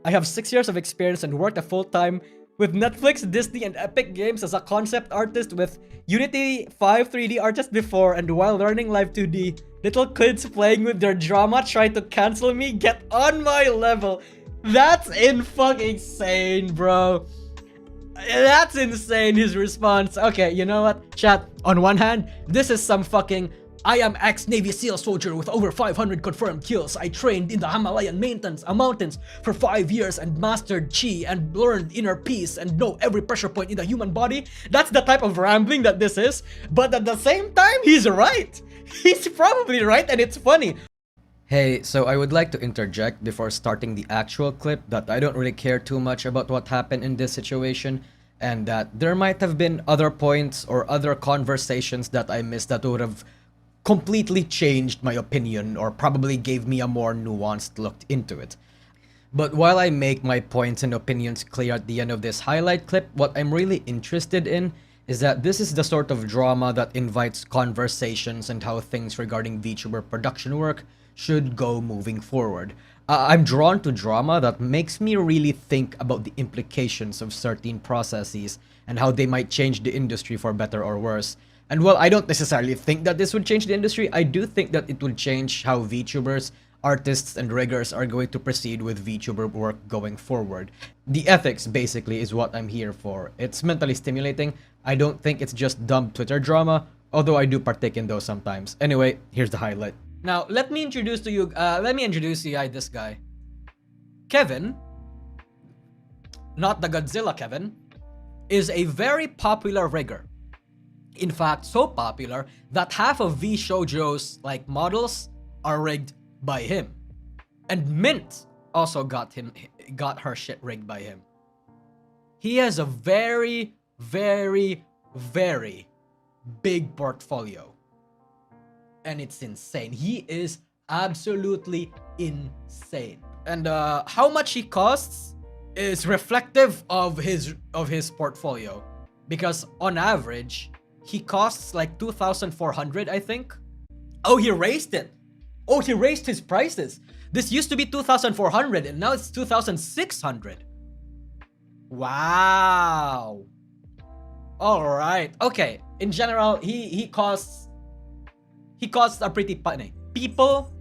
I have 6 years of experience and worked a full-time with Netflix, Disney, and Epic Games as a concept artist with Unity 5 3D artist before, and while learning Live 2D, little kids playing with their drama try to cancel me. Get on my level. That's fucking insane, bro. That's insane, his response. Okay, you know what, chat? On one hand, this is some fucking I am ex-Navy SEAL soldier with over 500 confirmed kills. I trained in the Himalayan mountains for 5 years and mastered Chi and learned inner peace and know every pressure point in the human body. That's the type of rambling that this is. But at the same time, he's right. He's probably right, and it's funny. Hey, so I would like to interject before starting the actual clip that I don't really care too much about what happened in this situation, and that there might have been other points or other conversations that I missed that would have completely changed my opinion or probably gave me a more nuanced look into it. But while I make my points and opinions clear at the end of this highlight clip, what I'm really interested in is that this is the sort of drama that invites conversations and how things regarding VTuber production work should go moving forward. I'm drawn to drama that makes me really think about the implications of certain processes and how they might change the industry for better or worse. And while I don't necessarily think that this would change the industry, I do think that it would change how VTubers, artists, and riggers are going to proceed with VTuber work going forward. The ethics, basically, is what I'm here for. It's mentally stimulating. I don't think it's just dumb Twitter drama, although I do partake in those sometimes. Anyway, here's the highlight. Now, let me introduce to you guys this guy. Kevin, not the Godzilla Kevin, is a very popular rigger. In fact, so popular that half of V Shoujo's like models are rigged by him. And Mint also got her shit rigged by him. He has a very, very, very big portfolio. And it's insane. He is absolutely insane. And how much he costs is reflective of his portfolio. Because on average, he costs like 2,400, I think. Oh, he raised it. Oh, he raised his prices. This used to be 2,400 and now it's 2,600. Wow. All right. Okay. In general, he costs a pretty penny. People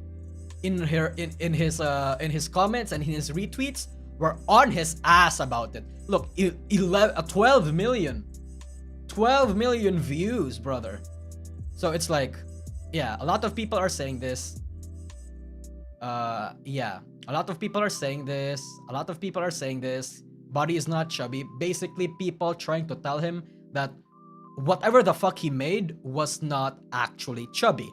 in his comments and in his retweets were on his ass about it. Look, 12 million. 12 million views, brother. So it's like, yeah, a lot of people are saying this. Yeah, a lot of people are saying this. A lot of people are saying this. Body is not chubby. Basically, people trying to tell him that whatever the fuck he made was not actually chubby.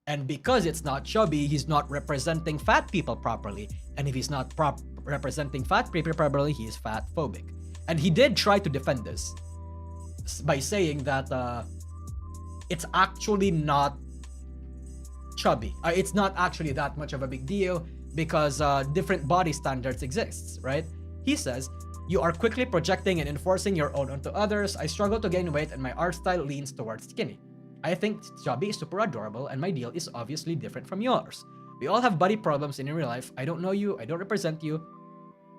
And because it's not chubby, he's not representing fat people properly. And if he's not representing fat people properly, he is fat phobic. And he did try to defend this by saying that it's actually not chubby. It's not actually that much of a big deal because different body standards exists, right? He says, you are quickly projecting and enforcing your own onto others. I struggle to gain weight and my art style leans towards skinny. I think chubby is super adorable and my deal is obviously different from yours. We all have body problems in real life. I don't know you, I don't represent you,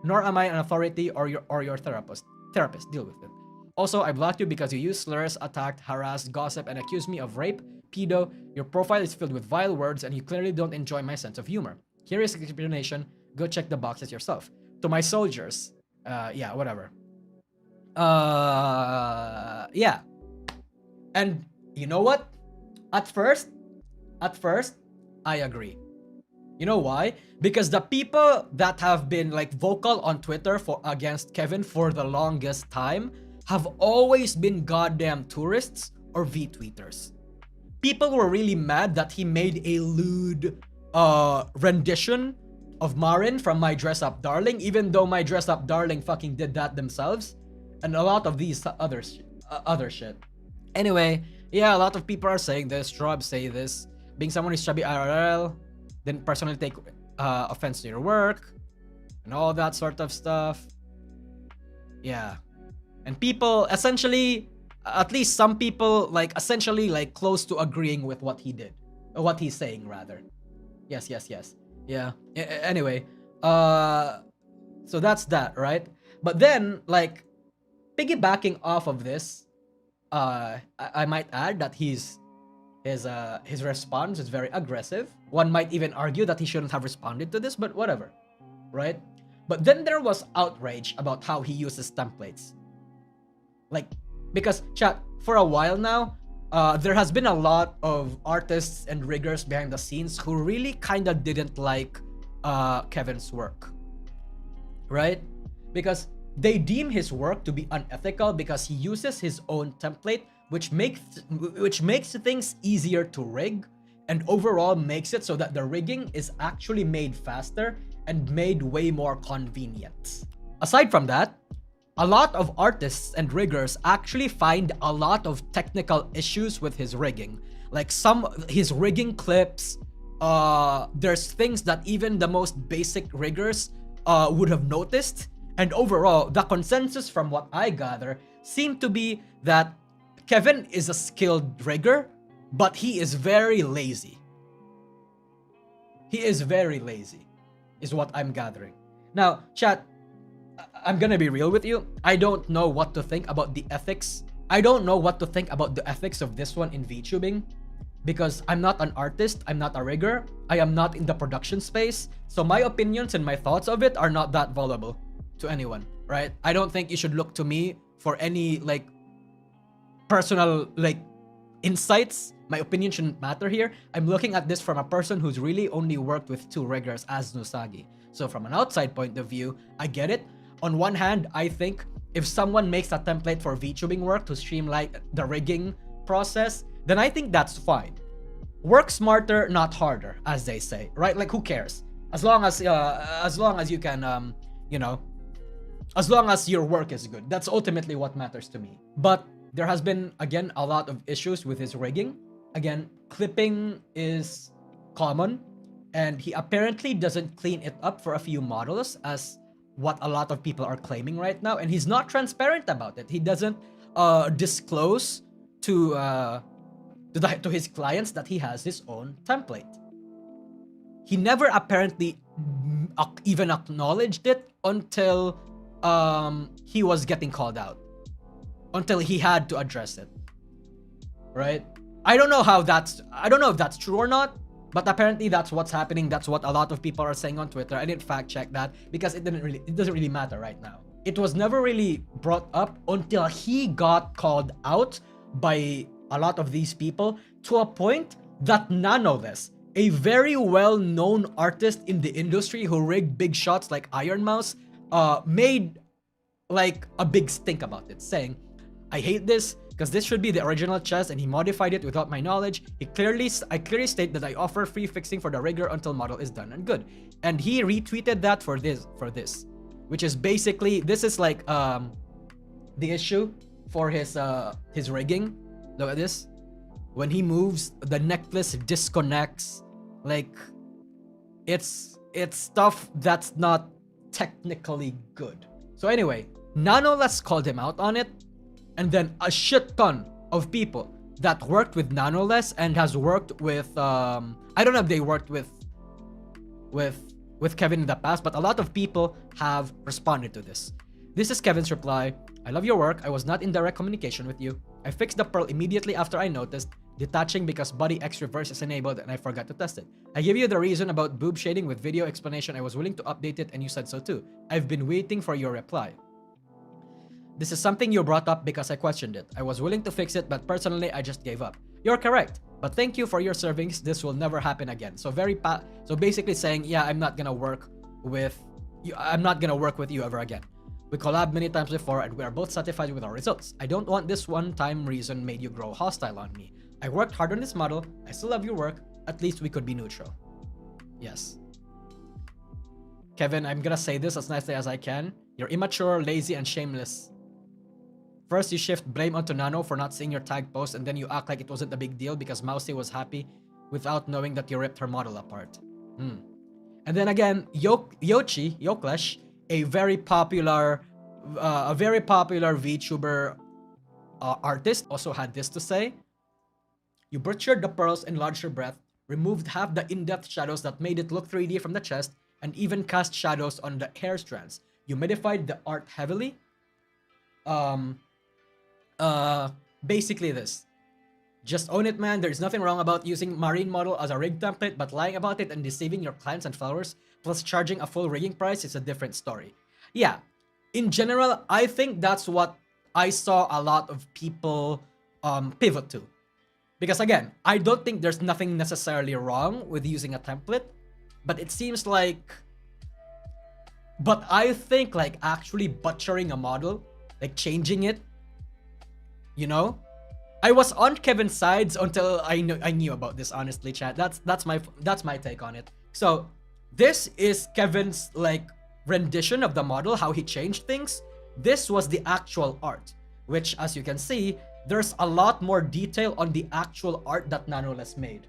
nor am I an authority or your therapist. Deal with it. Also, I blocked you because you used slurs, attacked, harassed, gossip, and accused me of rape, pedo. Your profile is filled with vile words and you clearly don't enjoy my sense of humor. Here is explanation. Go check the boxes yourself. To my soldiers. Yeah, whatever. Yeah. And you know what? At first, I agree. You know why? Because the people that have been like vocal on Twitter against Kevin for the longest time have always been goddamn tourists or V-tweeters. People were really mad that he made a lewd rendition of Marin from My Dress Up Darling, even though My Dress Up Darling fucking did that themselves, and a lot of these other shit. Anyway, yeah, a lot of people are saying this. Shrub say this. Being someone who's chubby IRL, didn't personally take offense to your work, and all that sort of stuff. Yeah. And people essentially, at least some people, like essentially like close to agreeing with what he did. Or what he's saying rather. Yes. Yeah. Anyway, So that's that, right? But then, like, piggybacking off of this, I might add that his response is very aggressive. One might even argue that he shouldn't have responded to this, but whatever, right? But then there was outrage about how he uses templates. Like, because chat, for a while now, there has been a lot of artists and riggers behind the scenes who really kind of didn't like Kevin's work, right? Because they deem his work to be unethical because he uses his own template, which makes things easier to rig, and overall makes it so that the rigging is actually made faster and made way more convenient. Aside from that, a lot of artists and riggers actually find a lot of technical issues with his rigging. Like his rigging clips, there's things that even the most basic riggers would have noticed. And overall, the consensus from what I gather seemed to be that Kevin is a skilled rigger, but he is very lazy. He is very lazy, is what I'm gathering. Now, chat, I'm gonna be real with you. I don't know what to think about the ethics. I don't know what to think about the ethics of this one in VTubing because I'm not an artist, I'm not a rigger, I am not in the production space, so my opinions and my thoughts of it are not that valuable to anyone, right? I don't think you should look to me for any like personal like insights. My opinion shouldn't matter here. I'm looking at this from a person who's really only worked with 2 riggers as Nusagi. So from an outside point of view, I get it. On one hand, I think if someone makes a template for VTubing work to streamline the rigging process, then I think that's fine. Work smarter, not harder, as they say, right? Like, who cares? As long as you can, as long as your work is good, that's ultimately what matters to me. But there has been, again, a lot of issues with his rigging. Again, clipping is common, and he apparently doesn't clean it up for a few models, as what a lot of people are claiming right now, and he's not transparent about it. He doesn't disclose to his clients that he has his own template. He never apparently even acknowledged it until he was getting called out, until he had to address it, right? I don't know if that's true or not, but apparently that's what's happening. That's what a lot of people are saying on Twitter. I didn't fact check that because it doesn't really matter right now. It was never really brought up until he got called out by a lot of these people, to a point that Nanoless, a very well-known artist in the industry who rigged big shots like Iron Mouse, made like a big stink about it, saying, "I hate this because this should be the original chest and he modified it without my knowledge. I clearly state that I offer free fixing for the rigger until model is done and good." And he retweeted that for this, which is basically, this is like the issue for his rigging. Look at this. When he moves, the necklace disconnects. Like, it's stuff that's not technically good. So anyway, Nanoless called him out on it, and then a shit ton of people that worked with Nanoless and has worked with I don't know if they worked with Kevin in the past, but a lot of people have responded to this. This is Kevin's reply. "I love your work. I was not in direct communication with you. I fixed the pearl immediately after I noticed detaching because body X reverse is enabled and I forgot to test it. I gave you the reason about boob shading with video explanation. I was willing to update it and you said so too. I've been waiting for your reply. This is something you brought up because I questioned it. I was willing to fix it, but personally I just gave up. You're correct, but thank you for your servings. This will never happen again." So so basically saying, yeah, I'm not gonna work with you. I'm not gonna work with you ever again. We collabed many times before and we are both satisfied with our results. I don't want this one-time reason made you grow hostile on me. I worked hard on this model. I still love your work. At least we could be neutral. Yes. Kevin, I'm gonna say this as nicely as I can. You're immature, lazy, and shameless. First, you shift blame onto Nano for not seeing your tag post, and then you act like it wasn't a big deal because Mousy was happy without knowing that you ripped her model apart. And then again, Yoklesh, a very popular VTuber artist, also had this to say. "You butchered the pearls, enlarged her breath, removed half the in-depth shadows that made it look 3D from the chest, and even cast shadows on the hair strands. humidified the art heavily. Um, Basically this. Just own it, man. There's nothing wrong about using marine model as a rig template, but lying about it and deceiving your clients and followers, plus charging a full rigging price is a different story. Yeah, in general, I think that's what I saw a lot of people pivot to. Because again, I don't think there's nothing necessarily wrong with using a template, but it seems like... But I think like actually butchering a model, like changing it, you know? I was on Kevin's sides until I knew about this, honestly, chat. That's my take on it. So this is Kevin's like rendition of the model, how he changed things. This was the actual art, which as you can see, there's a lot more detail on the actual art that Nanoless made.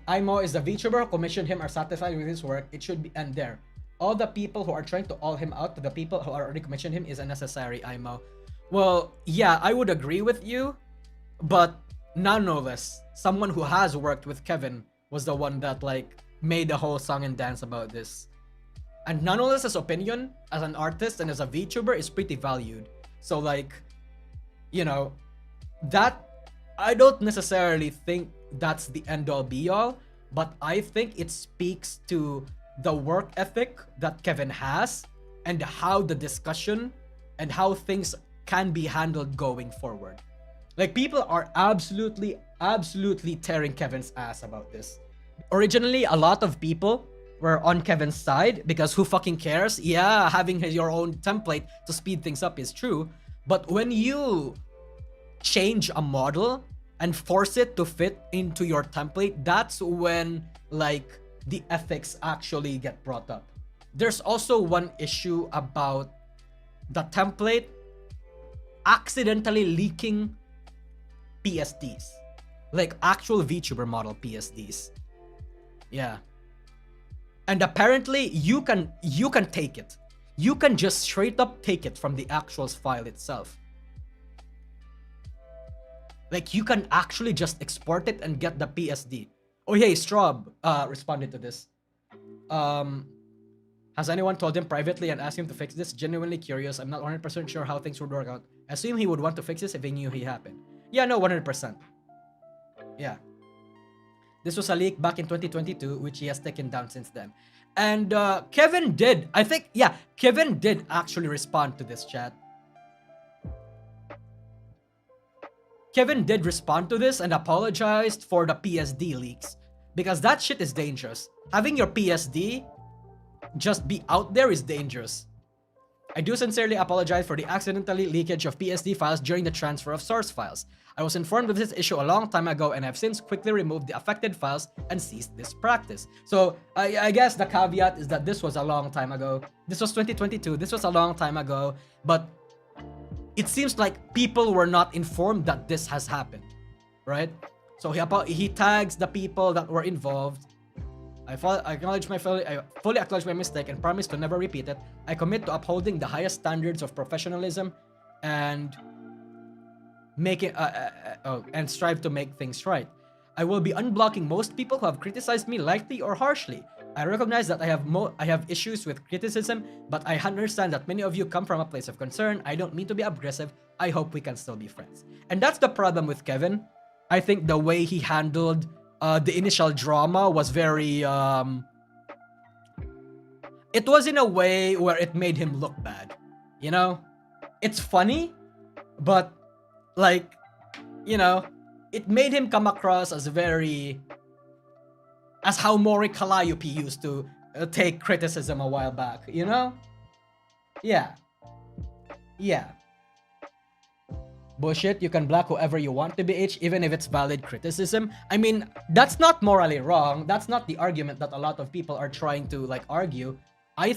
Imo is the VTuber who commissioned him are satisfied with his work. It should be end there. All the people who are trying to all him out to the people who already commissioned him is unnecessary, Imo. Well, yeah, I would agree with you. But Nanoless, someone who has worked with Kevin, was the one that like made the whole song and dance about this. And Nanoless's opinion as an artist and as a VTuber is pretty valued. So like, you know, that I don't necessarily think that's the end all be all, but I think it speaks to the work ethic that Kevin has and how the discussion and how things can be handled going forward. Like, people are absolutely tearing Kevin's ass about this. Originally, a lot of people were on Kevin's side because who fucking cares? Yeah, having your own template to speed things up is true. But when you change a model and force it to fit into your template, that's when, like, the ethics actually get brought up. There's also one issue about the template accidentally leaking PSDs, like actual VTuber model PSDs. Yeah, and apparently you can take it. You can just straight up take it from the actual file itself. Like, you can actually just export it and get the PSD. Oh hey, Strob responded to this. Has anyone told him privately and asked him to fix this? Genuinely curious. I'm not 100% sure how things would work out. I assume he would want to fix this if he knew he happened. Yeah, no, 100%. Yeah. This was a leak back in 2022, which he has taken down since then. And Kevin did, I think, yeah, Kevin did actually respond to this, chat. Kevin did respond to this and apologized for the PSD leaks. Because that shit is dangerous. Having your PSD just be out there is dangerous. I do sincerely apologize for the accidentally leakage of PSD files during the transfer of source files. I was informed of this issue a long time ago and have since quickly removed the affected files and ceased this practice. So I guess the caveat is that this was a long time ago. This was 2022. This was a long time ago. But it seems like people were not informed that this has happened, right? So he tags the people that were involved. I fully acknowledge my mistake and promise to never repeat it. I commit to upholding the highest standards of professionalism and and strive to make things right. I will be unblocking most people who have criticized me lightly or harshly. I recognize that I have issues with criticism, but I understand that many of you come from a place of concern. I don't mean to be aggressive. I hope we can still be friends. And that's the problem with Kevin. I think the way he handled the initial drama was very it was in a way where it made him look bad, you know? It's funny, but like, you know, it made him come across as as how Mori Calliope used to take criticism a while back, you know? Yeah. Bullshit, you can block whoever you want to BH, even if it's valid criticism. I mean, that's not morally wrong. That's not the argument that a lot of people are trying to like argue. A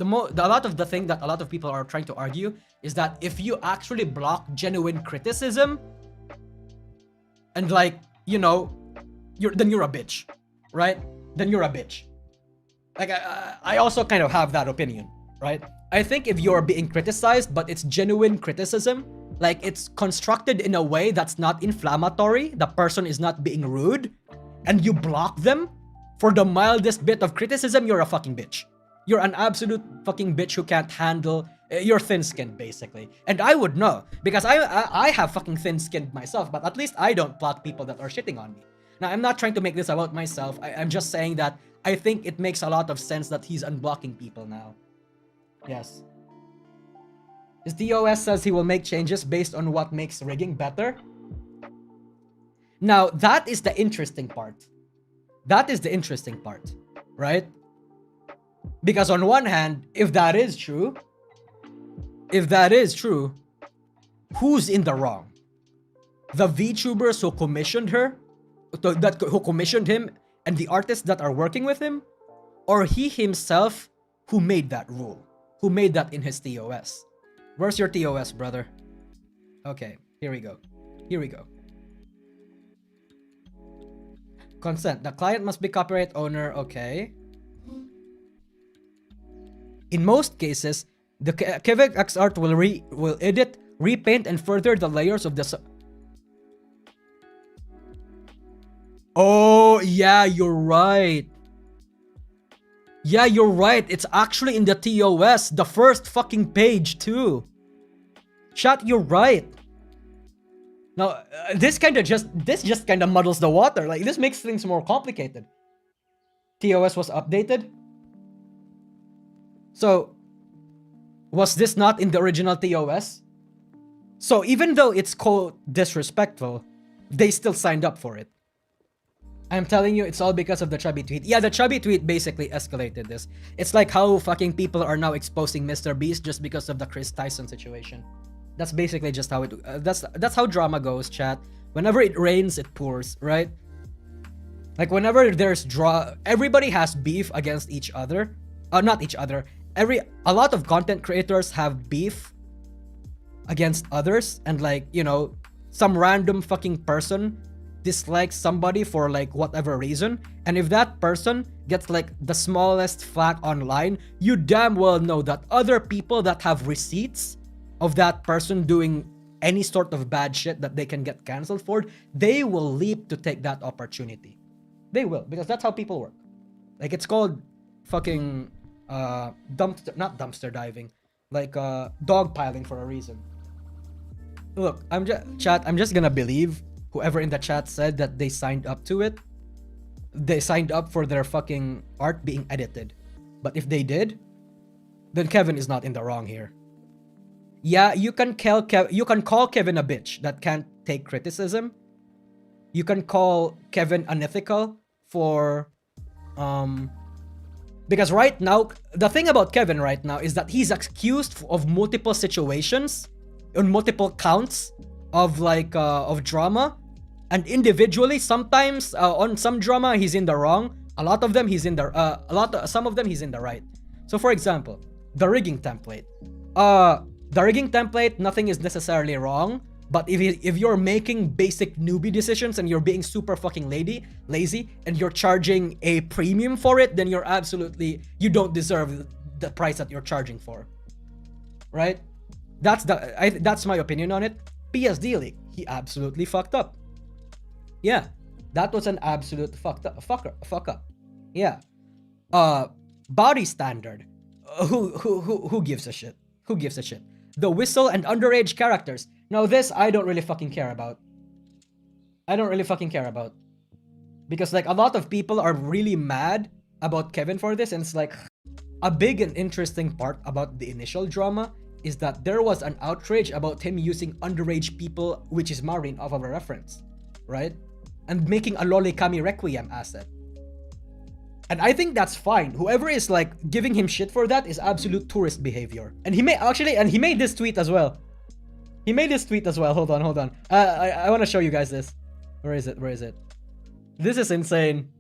lot of the thing that a lot of people are trying to argue is that if you actually block genuine criticism, and like, you know, then you're a bitch, right? Then you're a bitch. Like, I also kind of have that opinion, right? I think if you're being criticized, but it's genuine criticism, like it's constructed in a way that's not inflammatory, the person is not being rude, and you block them for the mildest bit of criticism, you're a fucking bitch. You're an absolute fucking bitch who can't handle. You're thin-skinned, basically. And I would know, because I have fucking thin-skinned myself, but at least I don't block people that are shitting on me. Now, I'm not trying to make this about myself. I'm just saying that I think it makes a lot of sense that he's unblocking people now. Yes. His TOS says he will make changes based on what makes rigging better. Now, that is the interesting part. That is the interesting part, right? Because on one hand, if that is true, who's in the wrong? The VTubers who commissioned her, who commissioned him, and the artists that are working with him, or he himself who made that rule, who made that in his TOS? Where's your TOS, brother? Okay, here we go. Here we go. Consent. The client must be copyright owner. Okay. In most cases, the Kevin X art will edit, repaint, and further the layers of the. Oh yeah, you're right. Yeah, you're right. It's actually in the TOS, the first fucking page too. Chat, you're right. Now, this just kind of muddles the water. Like, this makes things more complicated. TOS was updated. So, was this not in the original TOS? So, even though it's called disrespectful, they still signed up for it. I'm telling you, it's all because of the Chubby tweet. Yeah, the Chubby tweet basically escalated this. It's like how fucking people are now exposing Mr. Beast just because of the Chris Tyson situation. That's basically just how it. That's how drama goes, chat. Whenever it rains, it pours, right? Like whenever there's everybody has beef against each other. Not each other. A lot of content creators have beef against others, and like, you know, some random fucking person dislikes somebody for like whatever reason, and if that person gets like the smallest flack online, you damn well know that other people that have receipts of that person doing any sort of bad shit that they can get canceled for, they will leap to take that opportunity. They will, because that's how people work. Like, it's called fucking not dumpster diving, like dog piling for a reason. Look, I'm just gonna believe whoever in the chat said that they signed up to it. They signed up for their fucking art being edited. But if they did, then Kevin is not in the wrong here. Yeah, you can call Kevin a bitch that can't take criticism. You can call Kevin unethical for because right now, the thing about Kevin right now is that he's accused of multiple situations on multiple counts of like of drama, and individually sometimes on some drama he's in the wrong. A lot of them he's in the some of them he's in the right. So for example, the rigging template. The rigging template, nothing is necessarily wrong, but if you're making basic newbie decisions and you're being super fucking lazy, and you're charging a premium for it, then you don't deserve the price that you're charging for, right? That's my opinion on it. PSD League, he absolutely fucked up. Yeah, that was an absolute fuck up. Yeah. Body standard. Who gives a shit? Who gives a shit? The whistle and underage characters. Now this I don't really fucking care about. Because like a lot of people are really mad about Kevin for this, and it's like a big and interesting part about the initial drama is that there was an outrage about him using underage people, which is Marin off of a reference, right? And making a Lolikami Requiem asset. And I think that's fine. Whoever is like giving him shit for that is absolute tourist behavior. And he made this tweet as well. Hold on. I want to show you guys this. Where is it? This is insane.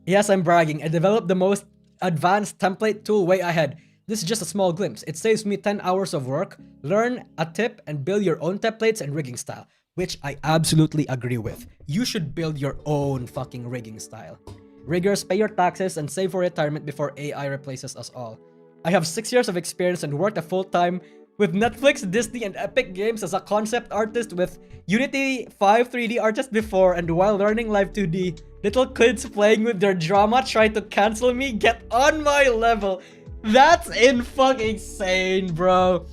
Yes, I'm bragging. I developed the most advanced template tool way ahead. This is just a small glimpse. It saves me 10 hours of work. Learn a tip and build your own templates and rigging style, which I absolutely agree with. You should build your own fucking rigging style. Riggers, pay your taxes and save for retirement before AI replaces us all. I have 6 years of experience and worked a full-time with Netflix, Disney, and Epic Games as a concept artist with Unity 5 3D artist before, and while learning Live 2D Little kids playing with their drama, try to cancel me, get on my level. That's insane, bro.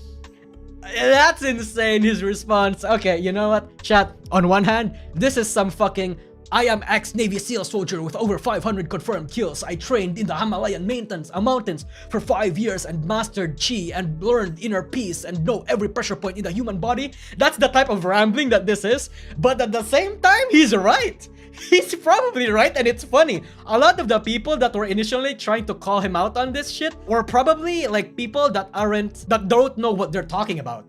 That's insane, his response. Okay, you know what? Chat, on one hand, this is some fucking I am ex-Navy SEAL soldier with over 500 confirmed kills. I trained in the Himalayan mountains for 5 years and mastered Chi and learned inner peace and know every pressure point in the human body. That's the type of rambling that this is. But at the same time, he's right. He's probably right, and it's funny. A lot of the people that were initially trying to call him out on this shit were probably like people that don't know what they're talking about.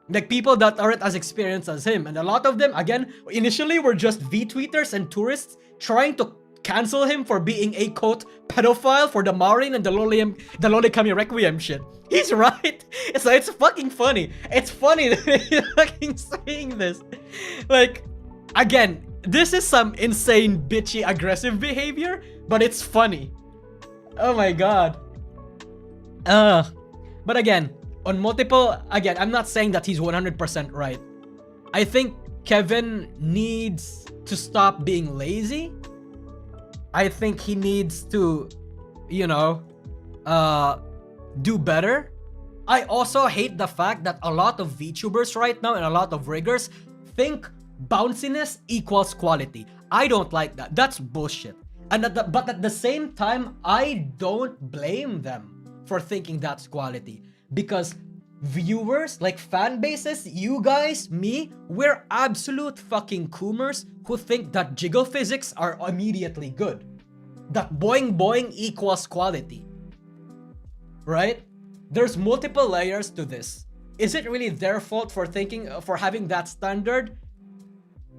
Like people that aren't as experienced as him. And a lot of them, again, initially were just V-tweeters and tourists trying to cancel him for being a quote pedophile for the Marin and the Loli Kami Requiem shit. He's right. It's fucking funny. It's funny that he's fucking saying this. Like, again, this is some insane, bitchy, aggressive behavior, but it's funny. Oh my god. But again, on multiple, again, I'm not saying that he's 100% right. I think Kevin needs to stop being lazy. I think he needs to, you know, do better. I also hate the fact that a lot of VTubers right now and a lot of riggers think bounciness equals quality. I don't like that. That's bullshit. But at the same time, I don't blame them for thinking that's quality. Because viewers, like fan bases, you guys, me, we're absolute fucking coomers who think that jiggle physics are immediately good. That boing boing equals quality. Right? There's multiple layers to this. Is it really their fault for having that standard?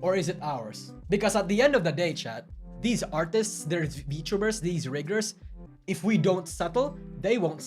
Or is it ours? Because at the end of the day, chat, these artists, these VTubers, these riggers, if we don't settle, they won't settle.